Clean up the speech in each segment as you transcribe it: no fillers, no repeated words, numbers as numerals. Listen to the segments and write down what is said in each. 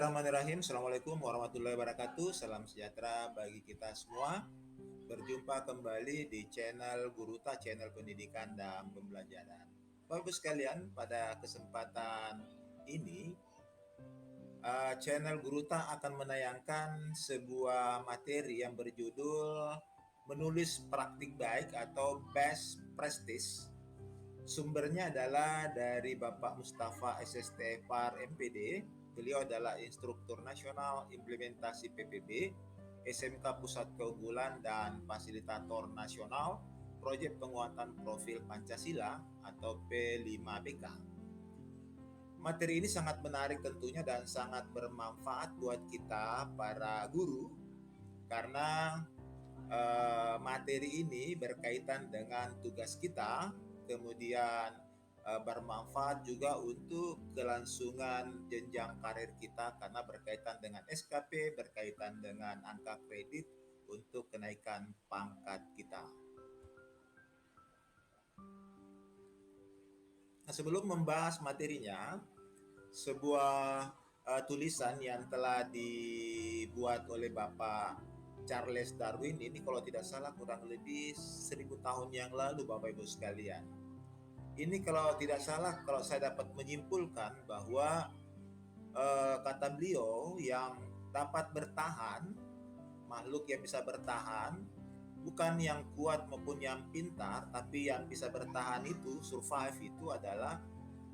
Bismillahirrahmanirrahim. Assalamualaikum warahmatullahi wabarakatuh. Salam sejahtera bagi kita semua. Berjumpa kembali di channel Guruta, channel pendidikan dan pembelajaran. Bapak Ibu sekalian, pada kesempatan ini channel Guruta akan menayangkan sebuah materi yang berjudul menulis praktik baik atau best practice. Sumbernya adalah dari Bapak Mustafa SST Par MPD. Beliau adalah instruktur nasional implementasi PPB, SMK Pusat Keunggulan dan fasilitator nasional proyek penguatan profil Pancasila atau P5BK. Materi ini sangat menarik tentunya dan sangat bermanfaat buat kita para guru karena materi ini berkaitan dengan tugas kita, kemudian bermanfaat juga untuk kelangsungan jenjang karir kita karena berkaitan dengan SKP, berkaitan dengan angka kredit untuk kenaikan pangkat kita. Nah, sebelum membahas materinya, sebuah tulisan yang telah dibuat oleh Bapak Charles Darwin ini kalau tidak salah kurang lebih 1000 tahun yang lalu Bapak Ibu sekalian. Ini kalau tidak salah, kalau saya dapat menyimpulkan bahwa kata beliau yang dapat bertahan, makhluk yang bisa bertahan, bukan yang kuat maupun yang pintar, tapi yang bisa bertahan itu, survive itu adalah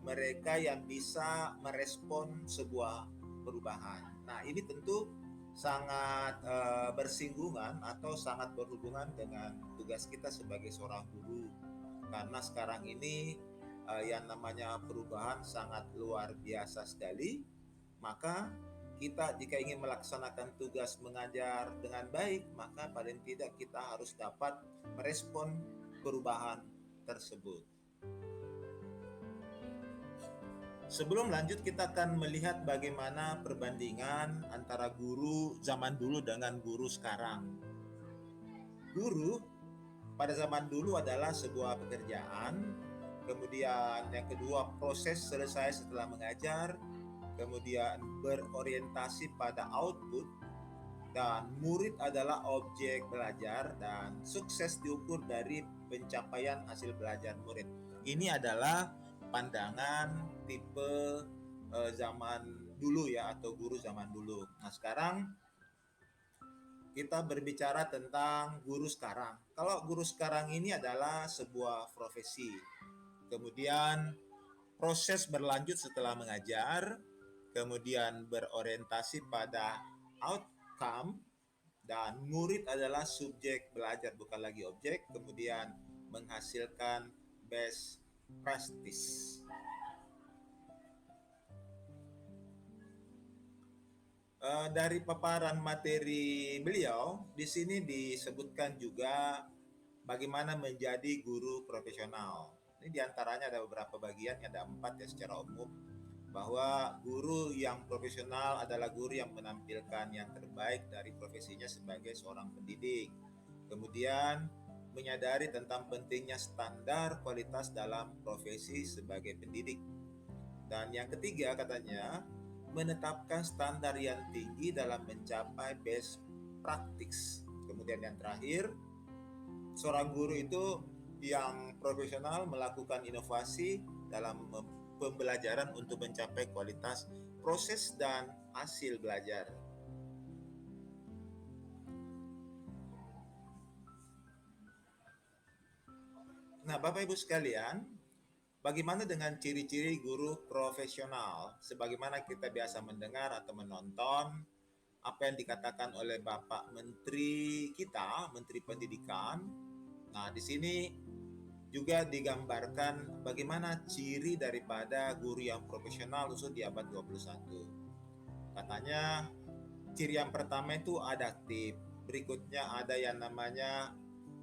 mereka yang bisa merespon sebuah perubahan. Nah, ini tentu sangat bersinggungan atau sangat berhubungan dengan tugas kita sebagai seorang guru. Karena sekarang ini yang namanya perubahan sangat luar biasa sekali. Maka kita jika ingin melaksanakan tugas mengajar dengan baik, maka paling tidak kita harus dapat merespon perubahan tersebut. Sebelum lanjut, kita akan melihat bagaimana perbandingan antara guru zaman dulu dengan guru sekarang. Guru pada zaman dulu adalah sebuah pekerjaan, kemudian yang kedua proses selesai setelah mengajar, kemudian berorientasi pada output, dan murid adalah objek belajar dan sukses diukur dari pencapaian hasil belajar murid. Ini adalah pandangan tipe zaman dulu ya, atau guru zaman dulu. Nah, sekarang kita berbicara tentang guru sekarang. Kalau guru sekarang ini adalah sebuah profesi. Kemudian proses berlanjut setelah mengajar, kemudian berorientasi pada outcome, dan murid adalah subjek belajar bukan lagi objek, kemudian menghasilkan best practice. Dari paparan materi beliau, di sini disebutkan juga bagaimana menjadi guru profesional. Ini diantaranya ada beberapa bagian, ada 4 ya secara umum, bahwa guru yang profesional adalah guru yang menampilkan yang terbaik dari profesinya sebagai seorang pendidik. Kemudian menyadari tentang pentingnya standar kualitas dalam profesi sebagai pendidik. Dan yang ketiga katanya, menetapkan standar yang tinggi dalam mencapai best practice. Kemudian yang terakhir, seorang guru itu yang profesional melakukan inovasi dalam pembelajaran untuk mencapai kualitas proses dan hasil belajar. Nah, Bapak Ibu sekalian, bagaimana dengan ciri-ciri guru profesional? Sebagaimana kita biasa mendengar atau menonton apa yang dikatakan oleh Bapak Menteri kita, Menteri Pendidikan. Nah, di sini juga digambarkan bagaimana ciri daripada guru yang profesional khusus di abad 21. Katanya ciri yang pertama itu adaptif, berikutnya ada yang namanya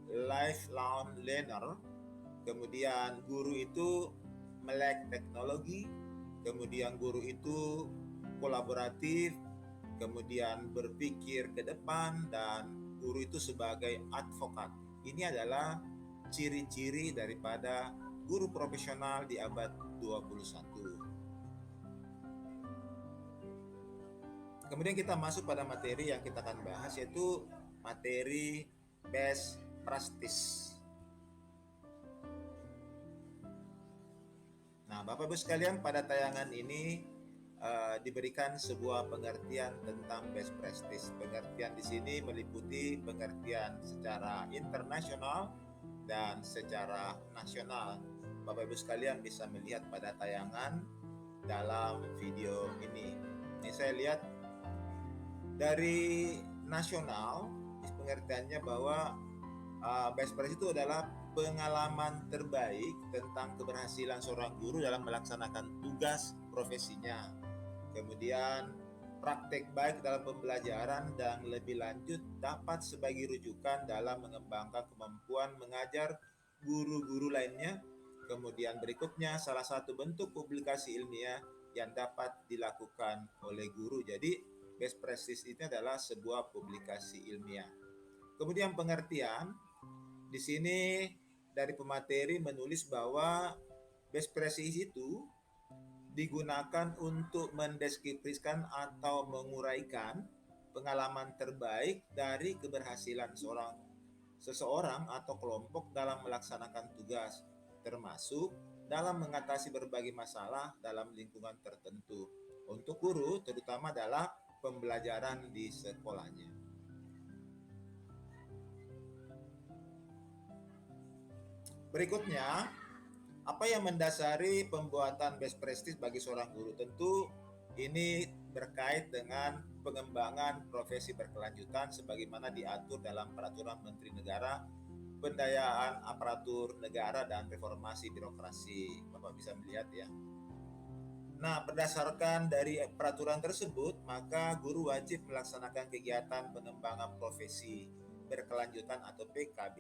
lifelong learner, kemudian guru itu melek teknologi, kemudian guru itu kolaboratif, kemudian berpikir ke depan, dan guru itu sebagai advokat. Ini adalah ciri-ciri daripada guru profesional di abad 21. Kemudian kita masuk pada materi yang kita akan bahas, yaitu materi best practice. Nah, Bapak Ibu sekalian, pada tayangan ini diberikan sebuah pengertian tentang best practice. Pengertian di sini meliputi pengertian secara internasional dan secara nasional. Bapak Ibu sekalian bisa melihat pada tayangan dalam video ini. Ini saya lihat dari nasional, pengertiannya bahwa best practice itu adalah pengalaman terbaik tentang keberhasilan seorang guru dalam melaksanakan tugas profesinya. Kemudian praktek baik dalam pembelajaran dan lebih lanjut dapat sebagai rujukan dalam mengembangkan kemampuan mengajar guru-guru lainnya. Kemudian berikutnya, salah satu bentuk publikasi ilmiah yang dapat dilakukan oleh guru. Jadi best practice ini adalah sebuah publikasi ilmiah. Kemudian pengertian di sini dari pemateri menulis bahwa best practice itu digunakan untuk mendeskripsikan atau menguraikan pengalaman terbaik dari keberhasilan seseorang atau kelompok dalam melaksanakan tugas, termasuk dalam mengatasi berbagai masalah dalam lingkungan tertentu. Untuk guru, terutama adalah pembelajaran di sekolahnya. Berikutnya, apa yang mendasari pembuatan best practice bagi seorang guru? Tentu ini berkait dengan pengembangan profesi berkelanjutan sebagaimana diatur dalam Peraturan Menteri Negara Pendayaan Aparatur Negara dan Reformasi Birokrasi. Bapak bisa melihat ya. Nah, berdasarkan dari peraturan tersebut, maka guru wajib melaksanakan kegiatan pengembangan profesi berkelanjutan atau PKB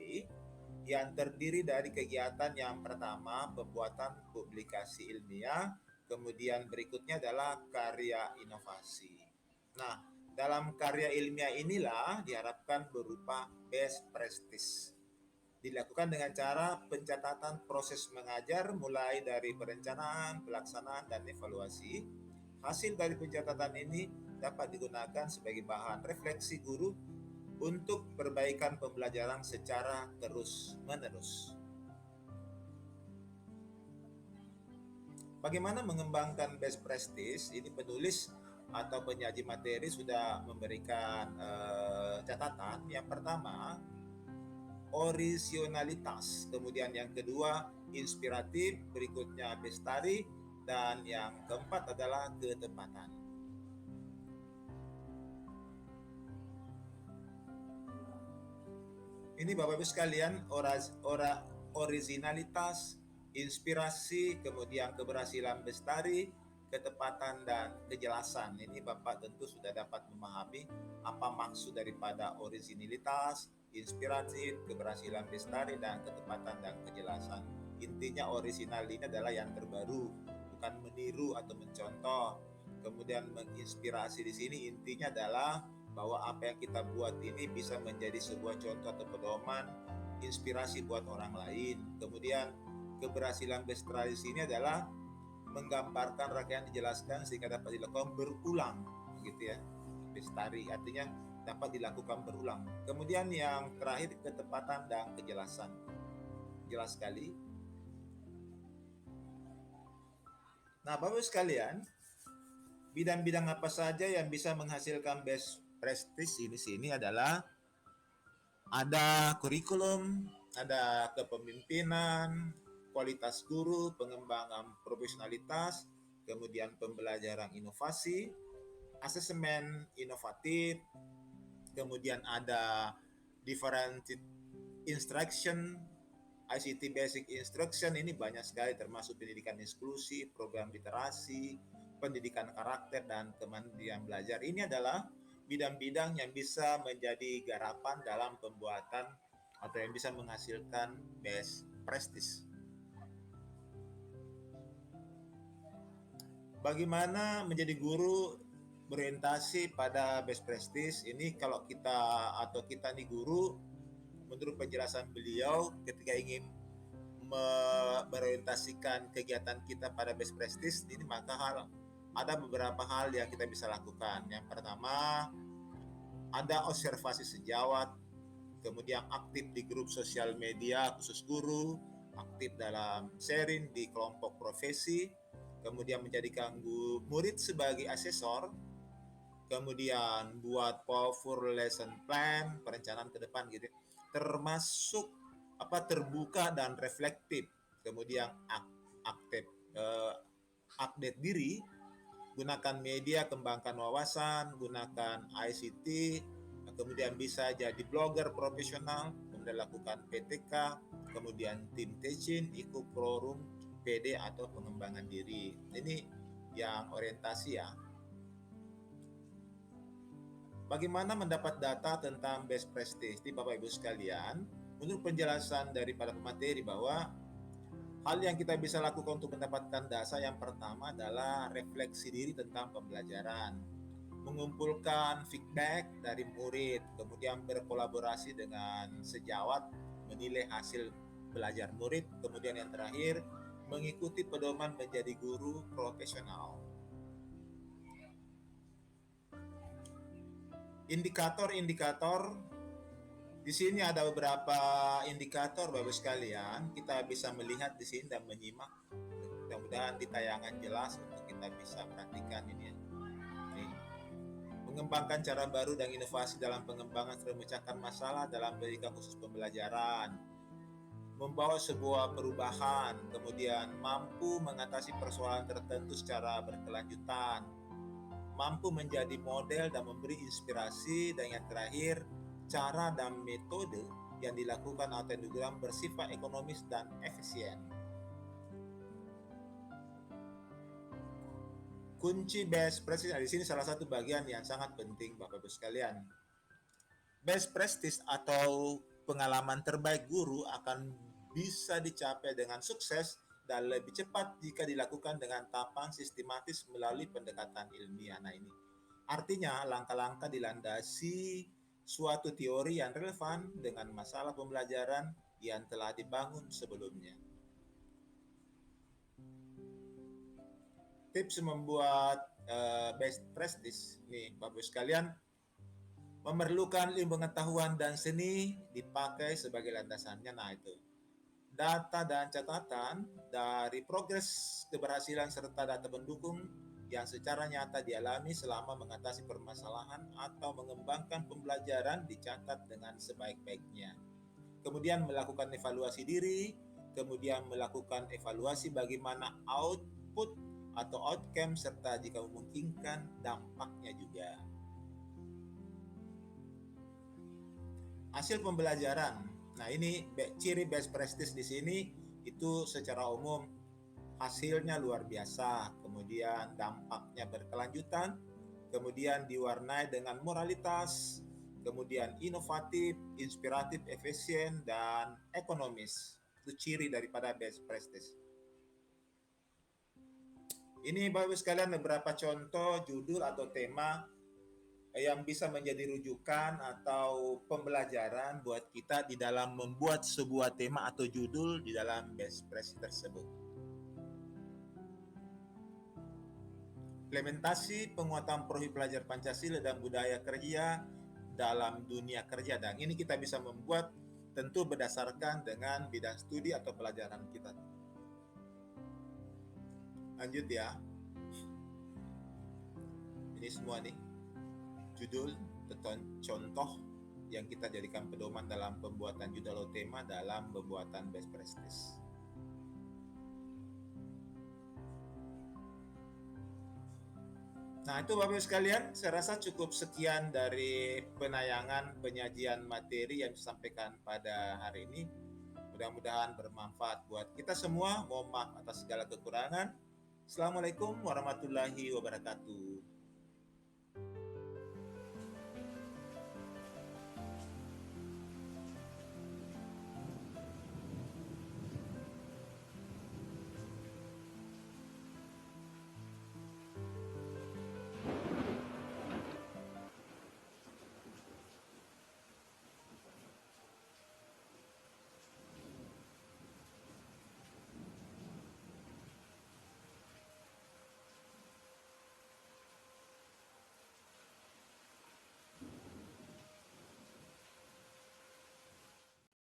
yang terdiri dari kegiatan yang pertama pembuatan publikasi ilmiah, kemudian berikutnya adalah karya inovasi. Nah, dalam karya ilmiah inilah diharapkan berupa best practice. Dilakukan dengan cara pencatatan proses mengajar mulai dari perencanaan, pelaksanaan, dan evaluasi. Hasil dari pencatatan ini dapat digunakan sebagai bahan refleksi guru untuk perbaikan pembelajaran secara terus-menerus. Bagaimana mengembangkan best practice? Ini penulis atau penyaji materi sudah memberikan catatan. Yang pertama, originalitas. Kemudian yang kedua, inspiratif. Berikutnya, bestari. Dan yang keempat adalah ketepatan. Ini Bapak Ibu sekalian, originalitas, inspirasi, kemudian keberhasilan bestari, ketepatan, dan kejelasan. Ini Bapak tentu sudah dapat memahami apa maksud daripada originalitas, inspiratif, keberhasilan bestari, dan ketepatan dan kejelasan. Intinya original ini adalah yang terbaru, bukan meniru atau mencontoh. Kemudian menginspirasi di sini intinya adalah bahwa apa yang kita buat ini bisa menjadi sebuah contoh atau pedoman, inspirasi buat orang lain. Kemudian keberhasilan bestari di sini adalah menggambarkan rangkaian dijelaskan sehingga dapat dilakukan berulang, gitu ya. Bestari artinya dapat dilakukan berulang. Kemudian yang terakhir, ketepatan dan kejelasan. Jelas sekali. Nah, Bapak sekalian, bidang-bidang apa saja yang bisa menghasilkan best practice ini sini adalah ada kurikulum, ada kepemimpinan, kualitas guru, pengembangan profesionalitas, kemudian pembelajaran inovasi, asesmen inovatif, kemudian ada differentiated instruction, ICT basic instruction. Ini banyak sekali termasuk pendidikan inklusif, program literasi, pendidikan karakter, dan kemandirian belajar. Ini adalah bidang-bidang yang bisa menjadi garapan dalam pembuatan atau yang bisa menghasilkan best practice. Bagaimana menjadi guru berorientasi pada best practice? Ini kalau kita nih guru, menurut penjelasan beliau ketika ingin berorientasikan kegiatan kita pada best practice ini, maka ada beberapa hal yang kita bisa lakukan. Yang pertama, ada observasi sejawat, kemudian aktif di grup sosial media khusus guru, aktif dalam sharing di kelompok profesi, kemudian menjadikan murid sebagai asesor, kemudian buat powerful lesson plan, perencanaan ke depan gitu, termasuk terbuka dan reflektif, kemudian aktif update diri, gunakan media, kembangkan wawasan, gunakan ICT, kemudian bisa jadi blogger profesional, kemudian lakukan PTK, kemudian tim teaching, ikut forum PD atau pengembangan diri. Ini yang orientasi ya. Bagaimana mendapat data tentang best practice? Di Bapak Ibu sekalian, menurut penjelasan daripada pemateri bahwa hal yang kita bisa lakukan untuk mendapatkan data yang pertama adalah refleksi diri tentang pembelajaran, mengumpulkan feedback dari murid, kemudian berkolaborasi dengan sejawat, menilai hasil belajar murid, kemudian yang terakhir, mengikuti pedoman menjadi guru profesional. Indikator-indikator, di sini ada beberapa indikator Bapak sekalian, kita bisa melihat di sini dan menyimak. Mudah-mudahan di tayangan jelas untuk kita bisa perhatikan ini ya. Mengembangkan cara baru dan inovasi dalam pengembangan serta memecahkan masalah dalam pendidikan khusus pembelajaran, membawa sebuah perubahan, kemudian mampu mengatasi persoalan tertentu secara berkelanjutan, mampu menjadi model dan memberi inspirasi, dan yang terakhir, cara dan metode yang dilakukan atau yang digunakan bersifat ekonomis dan efisien. Kunci best practice, di sini salah satu bagian yang sangat penting Bapak Ibu sekalian. Best practice atau pengalaman terbaik guru akan bisa dicapai dengan sukses dan lebih cepat jika dilakukan dengan tahapan sistematis melalui pendekatan ilmiah. Nah ini artinya langkah-langkah dilandasi suatu teori yang relevan dengan masalah pembelajaran yang telah dibangun sebelumnya. Tips membuat best practice nih Bapak sekalian, memerlukan ilmu pengetahuan dan seni dipakai sebagai landasannya. Nah itu data dan catatan dari progres keberhasilan serta data pendukung yang secara nyata dialami selama mengatasi permasalahan atau mengembangkan pembelajaran dicatat dengan sebaik-baiknya. Kemudian melakukan evaluasi diri, kemudian melakukan evaluasi bagaimana output atau outcome serta jika memungkinkan dampaknya juga. Hasil pembelajaran. Nah, ini ciri best practice di sini itu secara umum hasilnya luar biasa, kemudian dampaknya berkelanjutan, kemudian diwarnai dengan moralitas, kemudian inovatif, inspiratif, efisien, dan ekonomis. Itu ciri daripada best practice. Ini Bapak sekalian beberapa contoh judul atau tema yang bisa menjadi rujukan atau pembelajaran buat kita di dalam membuat sebuah tema atau judul di dalam best practice tersebut. Implementasi penguatan profil pelajar Pancasila dan budaya kerja dalam dunia kerja, dan ini kita bisa membuat tentu berdasarkan dengan bidang studi atau pelajaran kita. Lanjut ya. Ini semua nih judul atau contoh yang kita jadikan pedoman dalam pembuatan judul atau tema dalam pembuatan best practice. Nah itu Bapak sekalian, saya rasa cukup sekian dari penayangan penyajian materi yang disampaikan pada hari ini. Mudah-mudahan bermanfaat buat kita semua. Mohon maaf atas segala kekurangan. Assalamualaikum warahmatullahi wabarakatuh.